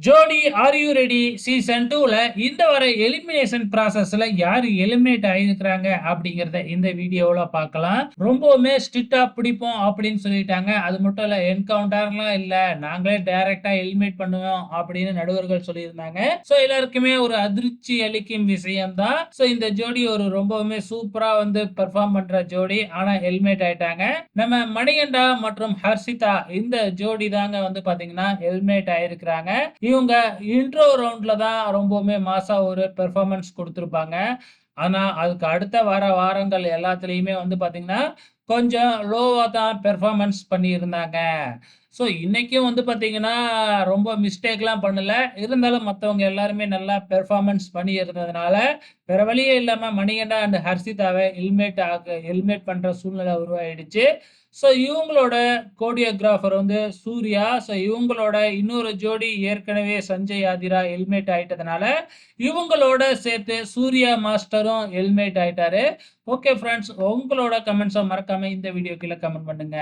ஜோடி are you ready season 2ல இந்த வர எலிமினேஷன் ப்ராசஸ்ல யாரு எலிமினேட் ஆயிருக்கிறாங்க அப்படிங்கிறத இந்த வீடியோல பார்க்கலாம். ரொம்பவுமே ஸ்ட்ரிக்ட்டா பிடிப்போம் அப்படின்னு சொல்லிட்டாங்க. அது மட்டும் இல்ல என்கவுண்டர்லாம் இல்ல. நாங்களே டைரக்ட்டா எலிமினேட் பண்ணுவோம் அப்படின்னு நடுவர்கள் சொல்லியிருந்தாங்க. சோ எல்லாருக்குமே ஒரு அதிர்ச்சி அளிக்கும் விஷயம் தான். சோ இந்த ஜோடி ஒரு ரொம்பவுமே சூப்பரா வந்து பெர்ஃபார்ம் பண்ற ஜோடி. ஆனா எலிமினேட் ஆயிட்டாங்க. நம்ம மணிகண்டா மற்றும் ஹர்ஷிதா இந்த ஜோடி தாங்க வந்து பாத்தீங்கன்னா எலிமினேட் ஆயிருக்கிறாங்க. இவங்க இன்ட்ரோ ரவுண்ட்ல தான் ரொம்பவுமே மாஸா ஒரு பெர்ஃபார்மன்ஸ் குடுத்திருப்பாங்க. ஆனா, அதுக்கு அடுத்த வர வாரங்கள் எல்லாத்துலயுமே வந்து பாத்தீங்கன்னா, கொஞ்சம் லோவா தான் பெர்ஃபார்மன்ஸ் பண்ணியிருந்தாங்க. ஸோ, இன்னைக்கும் வந்து பாத்தீங்கன்னா, ரொம்ப மிஸ்டேக்லாம் பண்ணல. இருந்தாலும் மத்தவங்க எல்லாருமே நல்லா பெர்ஃபார்மன்ஸ் பண்ணியிருந்ததுனால, வேற வழியே இல்லாம மணிகண்டா அண்ட் ஹர்ஷிதாவ எலிமினேட் பண்ற சூழ்நிலை உருவாயிடுச்சு. ஸோ, இவங்களோட கோரியோகிராஃபர் வந்து சூர்யா. ஸோ, இவங்களோட இன்னொரு ஜோடி ஏற்கனவே சஞ்சய் ஆதிரா எலிமினேட் ஆயிட்டதுனால, இவங்களோட சேர்த்து சூர்யா மாஸ்டரும் எலிமினேட் ஆயிட்டாரு. ஓகே ஃபிரெண்ட்ஸ், உங்களோட கமெண்ட்ஸ மறக்காம இந்த வீடியோ கீழ கமெண்ட் பண்ணுங்க.